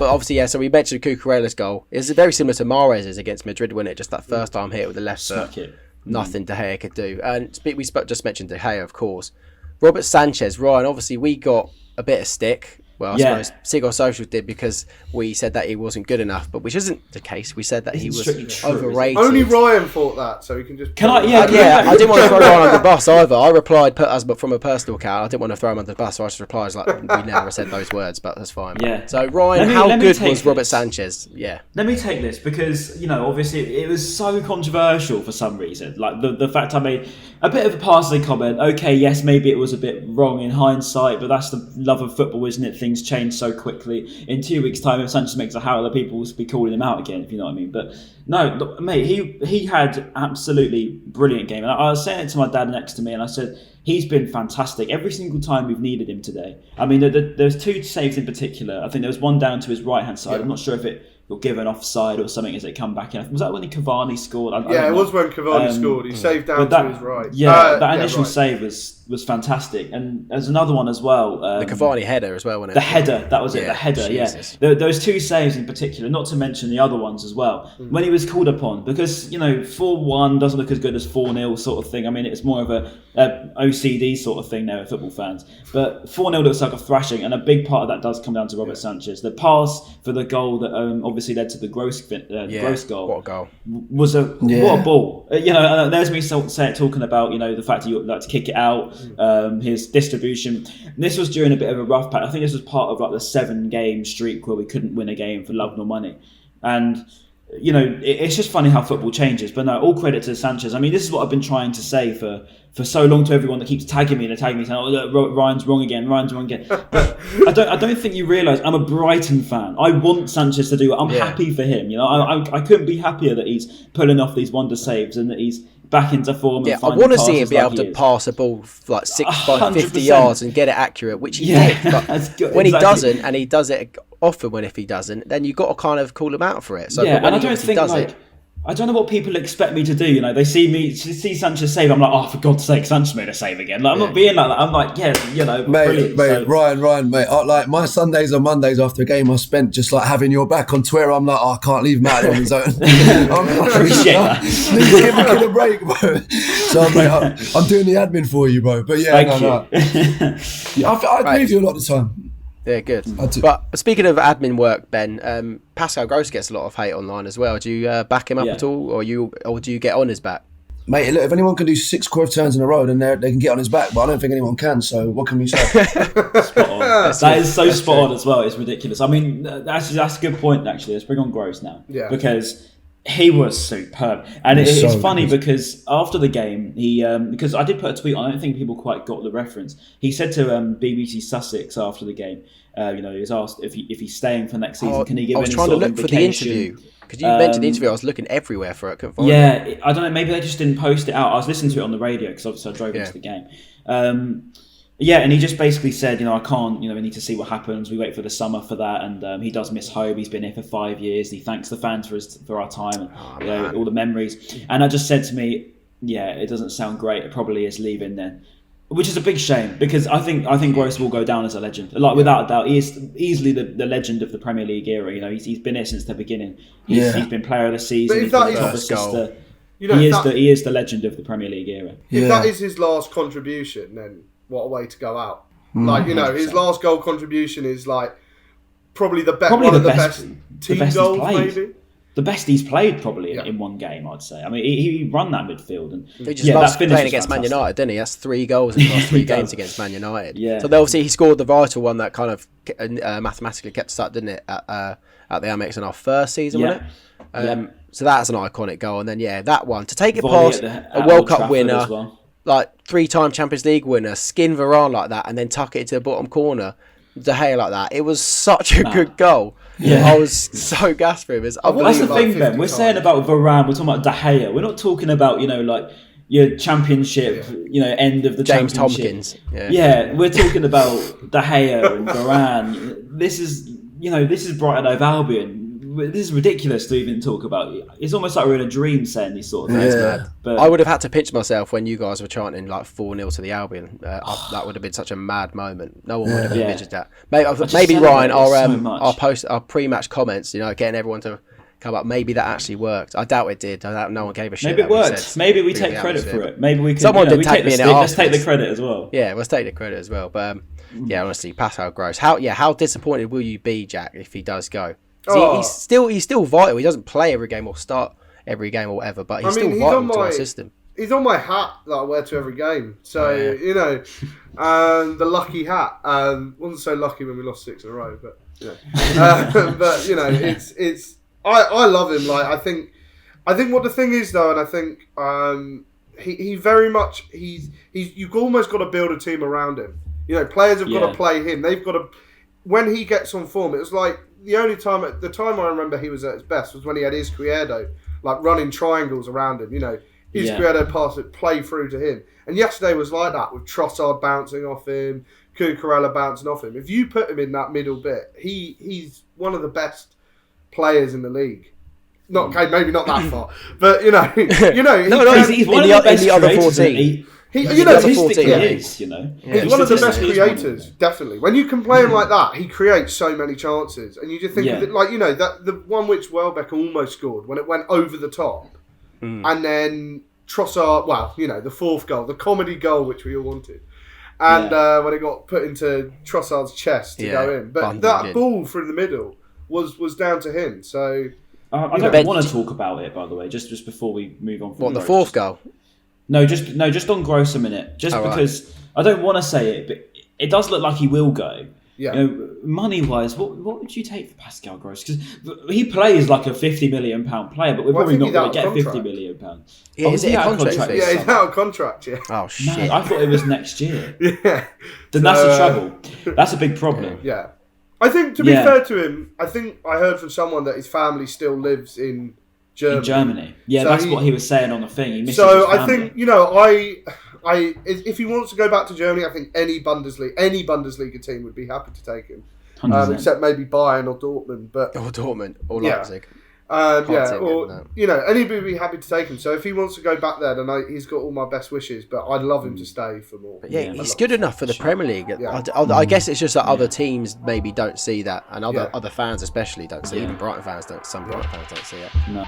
But obviously, yeah, so we mentioned Cucurella's goal. It's very similar to Mahrez's against Madrid, wasn't it? Just that first time hit with the left foot. Nothing De Gea could do. And we just mentioned De Gea, of course. Robert Sanchez, Ryan, obviously we got a bit of stick. Well, I suppose Seagulls Social did because we said that he wasn't good enough, but which isn't the case. We said that he was overrated. Only Ryan thought that, so he can just... I didn't want to throw Ryan under the bus either. I replied but from a personal account. I didn't want to throw him under the bus, so I just replied like, we never said those words, but that's fine. Yeah. So, Ryan, how good was Robert Sanchez? Yeah. Let me take this because, obviously it was so controversial for some reason. Like the fact I made a bit of a passing comment. Okay, yes, maybe it was a bit wrong in hindsight, but that's the love of football, isn't it? Things change so quickly. In 2 weeks' time, if Sanchez makes a howler, people will be calling him out again, if you know what I mean. But no, mate, he had absolutely brilliant game. And I was saying it to my dad next to me, and I said, he's been fantastic every single time we've needed him today. I mean, there's 2 saves in particular. I think there was one down to his right-hand side. Yeah. I'm not sure if it got given offside or something as it come back in. Was that when Cavani scored? It was when Cavani scored. He saved down to his right. That initial save was fantastic. And there's another one as well. The Cavani header as well, wasn't it? The header, that was it. The header, Jesus. Those 2 saves in particular, not to mention the other ones as well. When he was called upon, because 4-1 doesn't look as good as 4-0 sort of thing. I mean, it's more of a OCD sort of thing there with football fans. But 4-0 looks like a thrashing, and a big part of that does come down to Robert Sanchez. The pass for the goal that obviously led to the Gross goal. What a goal! Was what a ball. There's me talking about the fact that you like to kick it out, his distribution. And this was during a bit of a rough patch. I think this was part of like the 7-game streak where we couldn't win a game for love nor money, and. It's just funny how football changes. But no, all credit to Sanchez. I mean, this is what I've been trying to say for so long to everyone that keeps tagging me saying, "Oh, look, Ryan's wrong again. But I don't think you realise I'm a Brighton fan. I want Sanchez to do it. I'm happy for him. I couldn't be happier that he's pulling off these wonder saves and that he's back into form. Yeah, I want to see him be able to pass a ball like 50 yards and get it accurate, which he did. But when he doesn't, and he does it often if he doesn't, then you've got to kind of call him out for it. So and I don't think I don't know what people expect me to do. They see Sanchez save. I'm like, oh, for God's sake, Sanchez made a save again. Like, I'm not being like that. I'm like, mate, brilliant. Ryan, mate. Like my Sundays and Mondays after a game, I spent just like having your back on Twitter. I'm like, I can't leave him out of the zone. Need to give a kid a break, bro. So I'm doing the admin for you, bro. But I agree with you a lot of the time. Yeah, good. But speaking of admin work, Ben, Pascal Groß gets a lot of hate online as well. Do you back him up at all, or do you get on his back? Mate, look, if anyone can do 6 quarter turns in a row, then they can get on his back. But I don't think anyone can. So what can we say? Spot on. That is so spot on as well. It's ridiculous. I mean, that's a good point. Actually, let's bring on Groß now, because he was superb. And it's funny because after the game, he because I did put a tweet on, I don't think people quite got the reference. He said to BBC Sussex after the game, he was asked if he's staying for next season. Can he give any sort of indication? I was trying to look for the interview. Because you mentioned the interview, I was looking everywhere for it. Couldn't find it. I don't know, maybe they just didn't post it out. I was listening to it on the radio because obviously I drove into the game. And he just basically said, I can't, we need to see what happens. We wait for the summer for that. And he does miss home. He's been here for 5 years. He thanks the fans for our time and all the memories. And I just said to me, it doesn't sound great. It probably is leaving then. Which is a big shame because I think Groß will go down as a legend. Like without a doubt, he is easily the legend of the Premier League era. He's been here since the beginning. He's been player of the season. But if that is he is the legend of the Premier League era. If that is his last contribution, then what a way to go out. His last goal contribution is like probably the best team goals, maybe. The best he's played probably in one game, I'd say. I mean, he run that midfield. And he just loves playing against Man United, didn't he? That's 3 goals in the last 3 games against Man United. Yeah. So obviously he scored the vital one that kind of mathematically kept us up, didn't it, at the Amex in our first season, wasn't it? So that's an iconic goal. And then, that one. To take it past a World Cup winner, like 3-time Champions League winner, skin Varane like that, and then tuck it into the bottom corner, De Gea like that. It was such a good goal. Yeah. I was so gassed for him. It's that's the thing, Ben. We're saying about Varane, we're talking about De Gea. We're not talking about, like your championship, end of the James championship. Tompkins. We're talking about De Gea and Varane. This is Brighton Hove Albion. this is ridiculous to even talk about. It's almost like we're in a dream saying these sort of things. Yeah. But I would have had to pinch myself when you guys were chanting like 4-0 to the Albion. That would have been such a mad moment. No one would have envisioned that. Maybe Ryan, our pre-match comments, getting everyone to come up. Maybe that actually worked. I doubt it did. I doubt no one gave a shit. Maybe it worked. Maybe we take credit for it. Maybe we can. Someone did tag me in it. Let's take the credit as well. Yeah, let's take the credit as well. But honestly, Pascal Groß. How disappointed will you be, Jack, if he does go? He's still vital. He doesn't play every game or start every game or whatever, but he's still vital to our system. He's on my hat that I wear to every game. So, the lucky hat. Wasn't so lucky when we lost 6 in a row, but it's I love him. Like I think what the thing is though, and I think he very much you've almost got to build a team around him. Players have got to play him. They've got to. When he gets on form, it was like the time I remember he was at his best was when he had Izquierdo like running triangles around him. Izquierdo pass it, play through to him. And yesterday was like that with Trossard bouncing off him, Cucurella bouncing off him. If you put him in that middle bit, he's one of the best players in the league. Maybe not that far, but he's one of the best other 14. He's one of the best creators, definitely. When you can play him like that, he creates so many chances, and you just think of it like that the one which Welbeck almost scored when it went over the top, and then Trossard. Well, the fourth goal, the comedy goal which we all wanted, and when it got put into Trossard's chest to go in, but that ball through the middle was down to him. So I don't want to talk about it, by the way. Just before we move on. From the fourth goal. No, just on Groß a minute. Because I don't want to say it, but it does look like he will go. Yeah. Money-wise, what would you take for Pascal Groß? Because he plays like a £50 million player, but we're probably not going to get £50 million. Yeah, is it a contract? Yeah, he's out of contract. Yeah. Oh shit! No, I thought it was next year. Yeah. Then that's the trouble. That's a big problem. Yeah. I think to be fair to him, I heard from someone that his family still lives in Germany. Yeah, so that's what he was saying on the thing. He misses his family. I think if he wants to go back to Germany, I think any Bundesliga team would be happy to take him, except maybe Bayern or Dortmund. Or Leipzig. Anybody would be happy to take him. So if he wants to go back there, then he's got all my best wishes. But I'd love him to stay for more. But he's good enough for the Premier League. Yeah. I guess it's just that other teams maybe don't see that, and other fans especially don't see. Even Brighton fans don't. Some Brighton fans don't see it. No.